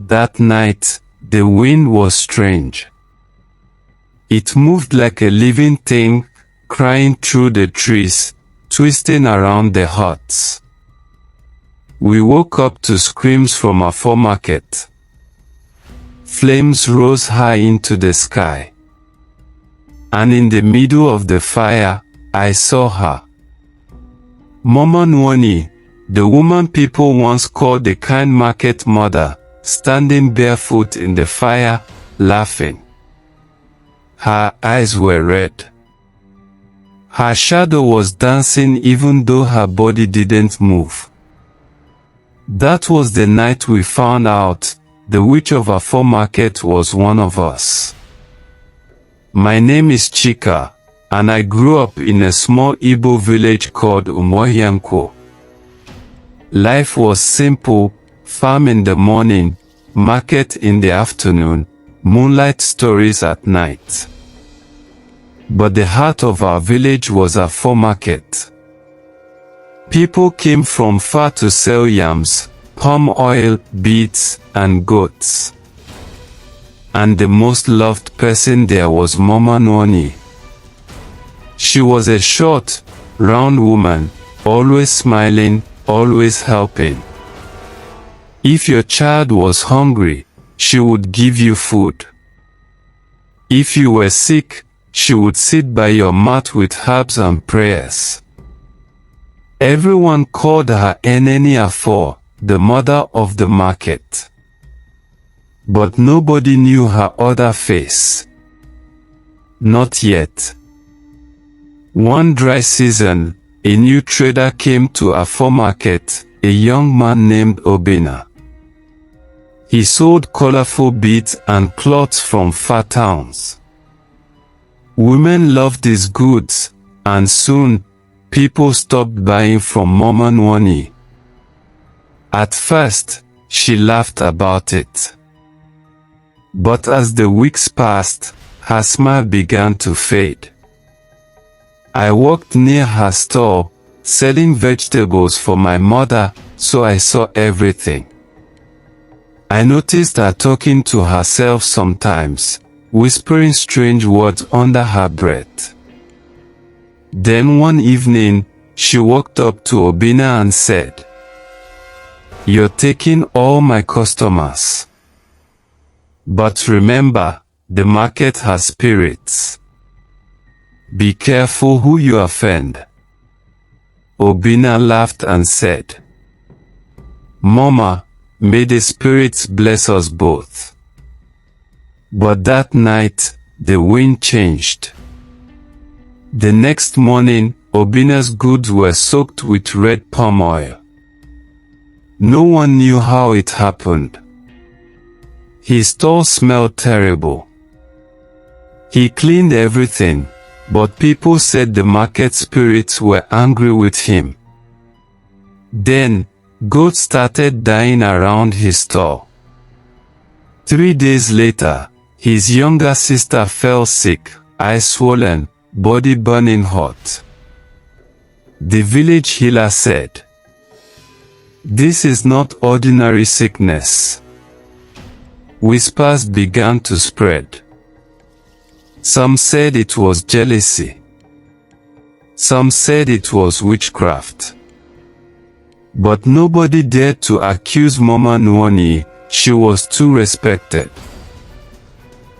That night, the wind was strange. It moved like a living thing, crying through the trees, twisting around the huts. We woke up to screams from Afor Market. Flames rose high into the sky. And in the middle of the fire, I saw her. Mama Nwanyi, the woman people once called the kind market mother, standing barefoot in the fire, laughing. Her eyes were red. Her shadow was dancing even though her body didn't move. That was the night we found out the Witch of Afor Market was one of us. My name is Chika, and I grew up in a small Igbo village called Umuahia Nkwo. Life was simple: farm in the morning, market in the afternoon, moonlight stories at night. But the heart of our village was Afor Market. People came from far to sell yams, palm oil, beads, and goats. And the most loved person there was Mama Nwanyi. She was a short, round woman, always smiling, always helping. If your child was hungry, she would give you food. If you were sick, she would sit by your mat with herbs and prayers. Everyone called her Eneni Afor, the mother of the market. But nobody knew her other face. Not yet. One dry season, a new trader came to Afor Market, a young man named Obina. He sold colorful beads and cloths from far towns. Women loved his goods, and soon, people stopped buying from Mama Nwanyi. At first, she laughed about it. But as the weeks passed, her smile began to fade. I walked near her store, selling vegetables for my mother, so I saw everything. I noticed her talking to herself sometimes, whispering strange words under her breath. Then one evening, she walked up to Obina and said, "You're taking all my customers. But remember, the market has spirits. Be careful who you offend." Obina laughed and said, "Mama, may the spirits bless us both." But that night, the wind changed. The next morning, Obina's goods were soaked with red palm oil. No one knew how it happened. His store smelled terrible. He cleaned everything, but people said the market spirits were angry with him. Then, goats started dying around his store. 3 days later, his younger sister fell sick, eyes swollen, body burning hot. The village healer said, "This is not ordinary sickness." Whispers began to spread. Some said it was jealousy. Some said it was witchcraft. But nobody dared to accuse Mama Nwanyi, she was too respected.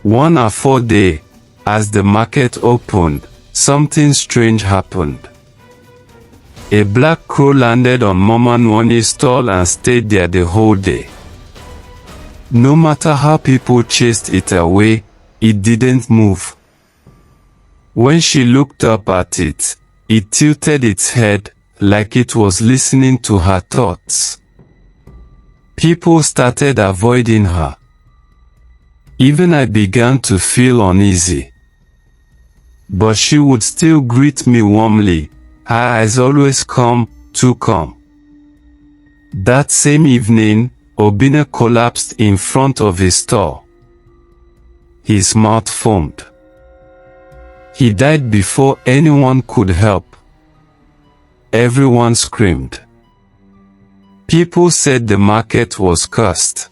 One Afor day, as the market opened, something strange happened. A black crow landed on Mama Nwanyi's stall and stayed there the whole day. No matter how people chased it away, it didn't move. When she looked up at it, it tilted its head, like it was listening to her thoughts. People started avoiding her. Even I began to feel uneasy. But she would still greet me warmly, her eyes always calm, too calm. That same evening, Obina collapsed in front of his store. His mouth foamed. He died before anyone could help. Everyone screamed. People said the market was cursed.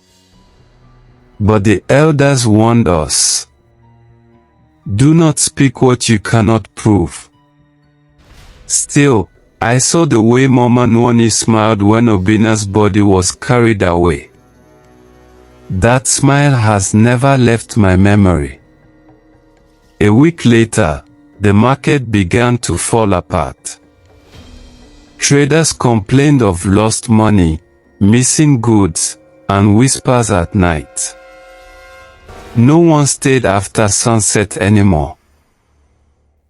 But the elders warned us. Do not speak what you cannot prove. Still, I saw the way Mama Nwanyi smiled when Obina's body was carried away. That smile has never left my memory. A week later, the market began to fall apart. Traders complained of lost money, missing goods, and whispers at night. No one stayed after sunset anymore.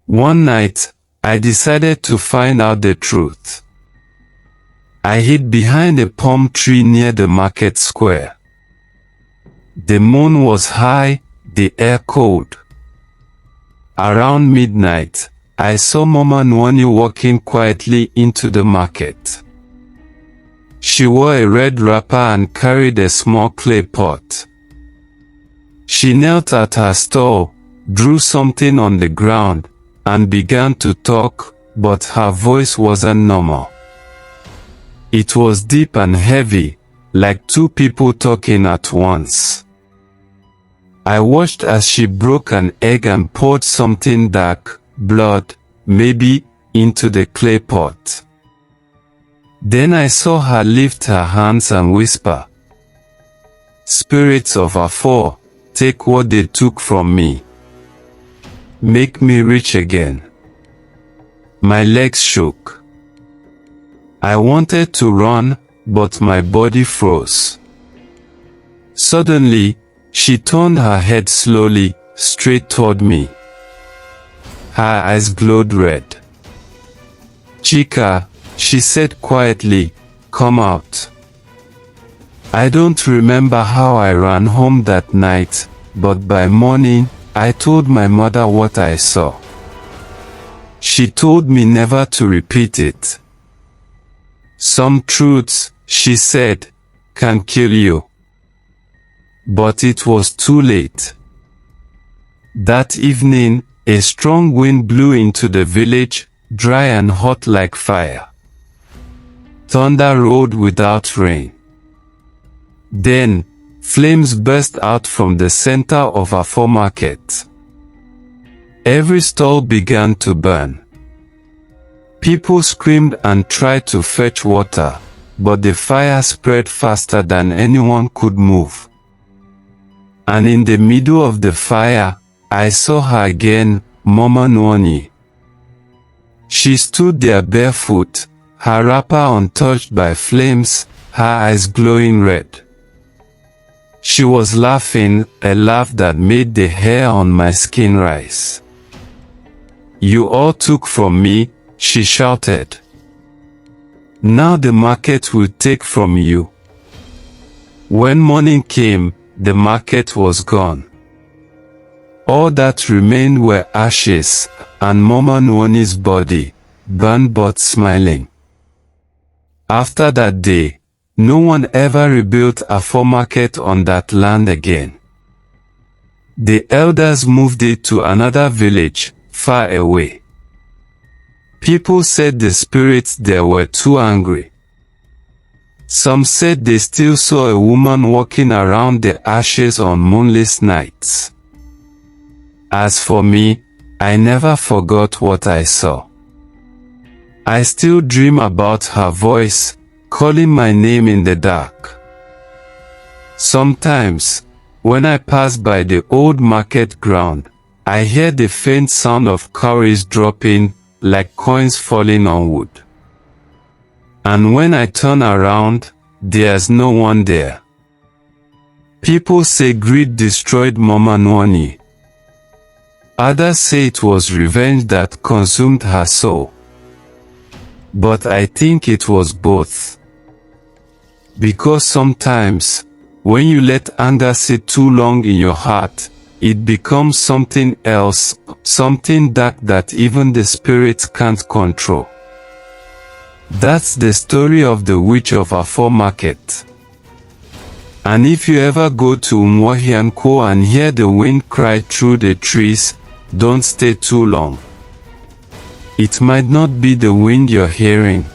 One night, I decided to find out the truth. I hid behind a palm tree near the market square. The moon was high, the air cold. Around midnight, I saw Mama Nwanyi walking quietly into the market. She wore a red wrapper and carried a small clay pot. She knelt at her stall, drew something on the ground, and began to talk, but her voice wasn't normal. It was deep and heavy, like two people talking at once. I watched as she broke an egg and poured something dark, blood, maybe, into the clay pot. Then I saw her lift her hands and whisper, "Spirits of Afor, take what they took from me. Make me rich again." My legs shook. I wanted to run, but my body froze. Suddenly, she turned her head slowly, straight toward me. Her eyes glowed red. "Chika," she said quietly, "come out." I don't remember how I ran home that night, but by morning, I told my mother what I saw. She told me never to repeat it. Some truths, she said, can kill you. But it was too late. That evening, a strong wind blew into the village, dry and hot like fire. Thunder rolled without rain. Then, flames burst out from the center of Afor Market. Every stall began to burn. People screamed and tried to fetch water, but the fire spread faster than anyone could move. And in the middle of the fire, I saw her again, Mama Nwanyi. She stood there barefoot, her wrapper untouched by flames, her eyes glowing red. She was laughing, a laugh that made the hair on my skin rise. "You all took from me," she shouted. "Now the market will take from you." When morning came, the market was gone. All that remained were ashes, and Mama Nwanyi's body, burned but smiling. After that day, no one ever rebuilt Afor Market on that land again. The elders moved it to another village, far away. People said the spirits there were too angry. Some said they still saw a woman walking around the ashes on moonless nights. As for me, I never forgot what I saw. I still dream about her voice, calling my name in the dark. Sometimes, when I pass by the old market ground, I hear the faint sound of cowries dropping, like coins falling on wood. And when I turn around, there's no one there. People say greed destroyed Mama Nwanyi. Others say it was revenge that consumed her soul. But I think it was both. Because sometimes, when you let anger sit too long in your heart, it becomes something else, something dark that even the spirits can't control. That's the story of the Witch of Afor Market. And if you ever go to Umuahia Nkwo and hear the wind cry through the trees, don't stay too long. It might not be the wind you're hearing,